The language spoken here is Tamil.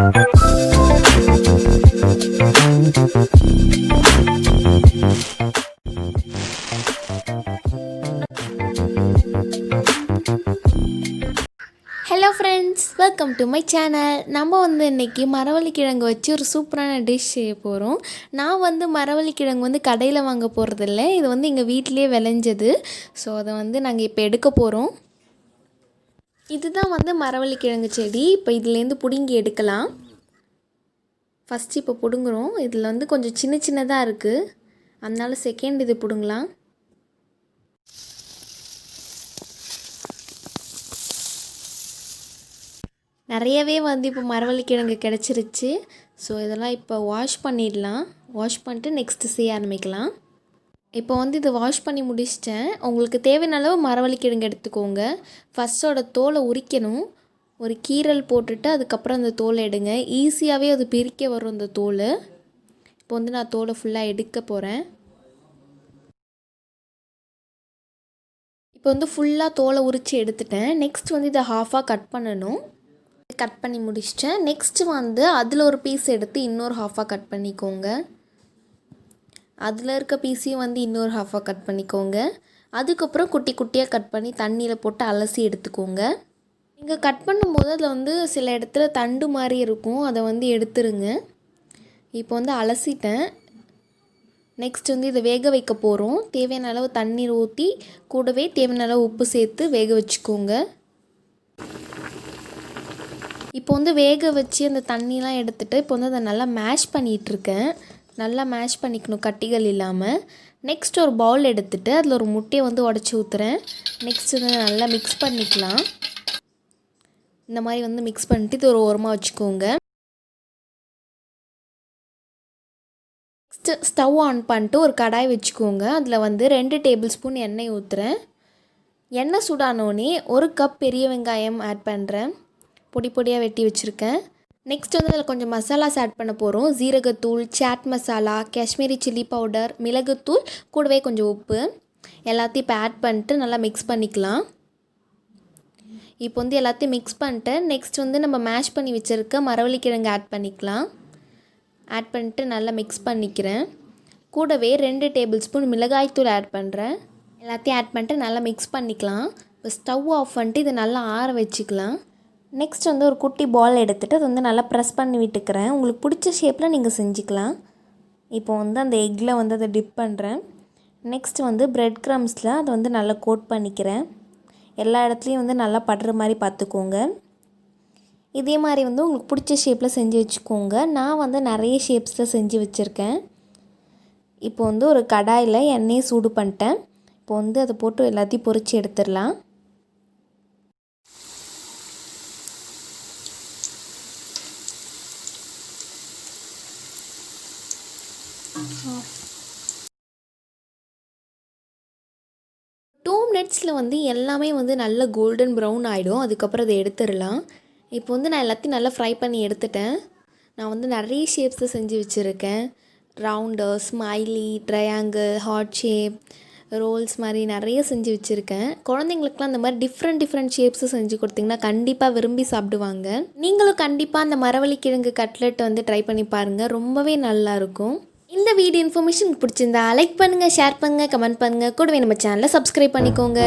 Hello friends, welcome to my channel. நம்ம இன்றைக்கி மரவள்ளிக்கிழங்கு வச்சு ஒரு சூப்பரான டிஷ் செய்ய போகிறோம். நான் மரவள்ளிக்கிழங்கு கடையில் வாங்க போகிறதில்ல, இது எங்கள் வீட்டிலே விளைஞ்சது. ஸோ அதை நாங்கள் இப்போ எடுக்க போகிறோம். இதுதான் மரவள்ளிக்கிழங்கு செடி. இப்போ இதுலேருந்து பிடுங்கி எடுக்கலாம். ஃபஸ்ட்டு இப்போ பிடுங்குறோம். இதில் கொஞ்சம் சின்ன சின்னதாக இருக்குது, அதனால செகண்ட் இது பிடுங்கலாம். நிறையவே இப்போ மரவள்ளிக்கிழங்கு கிடச்சிருச்சு. ஸோ இதெல்லாம் இப்போ வாஷ் பண்ணிடலாம். வாஷ் பண்ணிட்டு நெக்ஸ்ட்டு செய்ய ஆரம்பிக்கலாம். இப்போ இதை வாஷ் பண்ணி முடிச்சிட்டேன். உங்களுக்கு தேவையான அளவு மரவள்ளிக்கிழங்கு எடுத்துக்கோங்க. ஃபஸ்ட்டோட தோலை உரிக்கணும். ஒரு கீரல் போட்டுட்டு அதுக்கப்புறம் அந்த தோலை எடுங்க. ஈஸியாகவே அது பிரிக்க வரும் அந்த தோல். இப்போ நான் தோலை ஃபுல்லாக எடுக்க போகிறேன். இப்போ ஃபுல்லாக தோலை உரித்து எடுத்துட்டேன். நெக்ஸ்ட் இதை ஹாஃபாக கட் பண்ணணும். கட் பண்ணி முடிச்சிட்டேன். நெக்ஸ்ட்டு அதில் ஒரு பீஸ் எடுத்து இன்னொரு ஹாஃபாக கட் பண்ணிக்கோங்க. அதில் இருக்க பீஸையும் இன்னொரு ஹாஃபாக கட் பண்ணிக்கோங்க. அதுக்கப்புறம் குட்டி குட்டியாக கட் பண்ணி தண்ணியில் போட்டு அலசி எடுத்துக்கோங்க. நீங்கள் கட் பண்ணும்போது அதில் சில இடத்துல தண்டு மாதிரி இருக்கும், அதை எடுத்துருங்க. இப்போ அலசிட்டேன். நெக்ஸ்ட் இதை வேக வைக்க போகிறோம். தேவையான அளவு தண்ணீர் ஊற்றி கூடவே தேவையான அளவு உப்பு சேர்த்து வேக வச்சுக்கோங்க. இப்போ வேக வச்சு அந்த தண்ணிலாம் எடுத்துகிட்டு இப்போ அதை நல்லா மேஷ் பண்ணிகிட்ருக்கேன். நல்லா மேஷ் பண்ணிக்கணும், கட்டிகள் இல்லாமல். நெக்ஸ்ட் ஒரு பவுல் எடுத்துகிட்டு அதில் ஒரு முட்டையை உடச்சி ஊற்றுறேன். நெக்ஸ்ட் நல்லா மிக்ஸ் பண்ணிக்கலாம். இந்த மாதிரி மிக்ஸ் பண்ணிட்டு இது ஒரு ஓரமாக வச்சுக்கோங்க. நெக்ஸ்ட்டு ஸ்டவ் ஆன் பண்ணிட்டு ஒரு கடாய் வச்சுக்கோங்க. அதில் 2 டேபிள் ஸ்பூன் எண்ணெய் ஊற்றுறேன். எண்ணெய் சூடானோடனே 1 கப் பெரிய வெங்காயம் ஆட் பண்ணுறேன். பொடி பொடியாக வெட்டி வச்சுருக்கேன். நெக்ஸ்ட் அதில் கொஞ்சம் மசாலாஸ் ஆட் பண்ண போகிறோம். ஜீரகத்தூள், சாட் மசாலா, காஷ்மீரி சில்லி பவுடர், மிளகுத்தூள், கூடவே கொஞ்சம் உப்பு எல்லாத்தையும் இப்போ ஆட் பண்ணிட்டு நல்லா மிக்ஸ் பண்ணிக்கலாம். இப்போ எல்லாத்தையும் மிக்ஸ் பண்ணிட்டு நெக்ஸ்ட் நம்ம மேஷ் பண்ணி வச்சுருக்க மரவள்ளிக்கிழங்கு ஆட் பண்ணிக்கலாம். ஆட் பண்ணிட்டு நல்லா மிக்ஸ் பண்ணிக்கிறேன். கூடவே 2 டேபிள் ஸ்பூன் மிளகாய்த்தூள் ஆட் பண்ணுறேன். எல்லாத்தையும் ஆட் பண்ணிட்டு நல்லா மிக்ஸ் பண்ணிக்கலாம். இப்போ ஸ்டவ் ஆஃப் பண்ணிட்டு இதை நல்லா ஆற வச்சுக்கலாம். நெக்ஸ்ட் ஒரு குட்டி பால் எடுத்துகிட்டு அதை நல்லா ப்ரெஸ் பண்ணி விட்டுக்கிறேன். உங்களுக்கு பிடிச்ச ஷேப்பில் நீங்கள் செஞ்சுக்கலாம். இப்போ அந்த எக்கில் அதை டிப் பண்ணுறேன். நெக்ஸ்ட் ப்ரெட் க்ரம்ஸில் அதை நல்லா கோட் பண்ணிக்கிறேன். எல்லா இடத்துலையும் நல்லா படுற மாதிரி பார்த்துக்கோங்க. இதே மாதிரி உங்களுக்கு பிடிச்ச ஷேப்பில் செஞ்சு வச்சுக்கோங்க. நான் நிறைய ஷேப்ஸில் செஞ்சு வச்சுருக்கேன். இப்போ ஒரு கடாயில் எண்ணெயை சூடு பண்ணிட்டேன். இப்போ அதை போட்டு எல்லாத்தையும் பொரித்து எடுத்துடலாம். டூ மினிட்ஸில் எல்லாமே நல்ல கோல்டன் ப்ரௌன் ஆகிடும். அதுக்கப்புறம் அதை எடுத்துடலாம். இப்போ நான் எல்லாத்தையும் நல்லா ஃப்ரை பண்ணி எடுத்துட்டேன். நான் நிறைய ஷேப்ஸை செஞ்சு வச்சுருக்கேன். Round, smiley, triangle, heart shape, rolls மாதிரி நிறைய செஞ்சு வச்சுருக்கேன். குழந்தைங்களுக்குலாம் அந்த மாதிரி டிஃப்ரெண்ட் ஷேப்ஸை செஞ்சு கொடுத்திங்கன்னா கண்டிப்பாக விரும்பி சாப்பிடுவாங்க. நீங்களும் கண்டிப்பாக அந்த மரவள்ளிக்கிழங்கு கட்லெட் ட்ரை பண்ணி பாருங்கள். ரொம்பவே நல்லாயிருக்கும். இந்த வீடியோ இன்ஃபர்மேஷன் பிடிச்சிருந்தா லைக் பண்ணுங்கள், ஷேர் பண்ணுங்கள், கமெண்ட் பண்ணுங்கள். கூடவே நம்ம சேனலை சப்ஸ்கிரைப் பண்ணிக்கோங்க.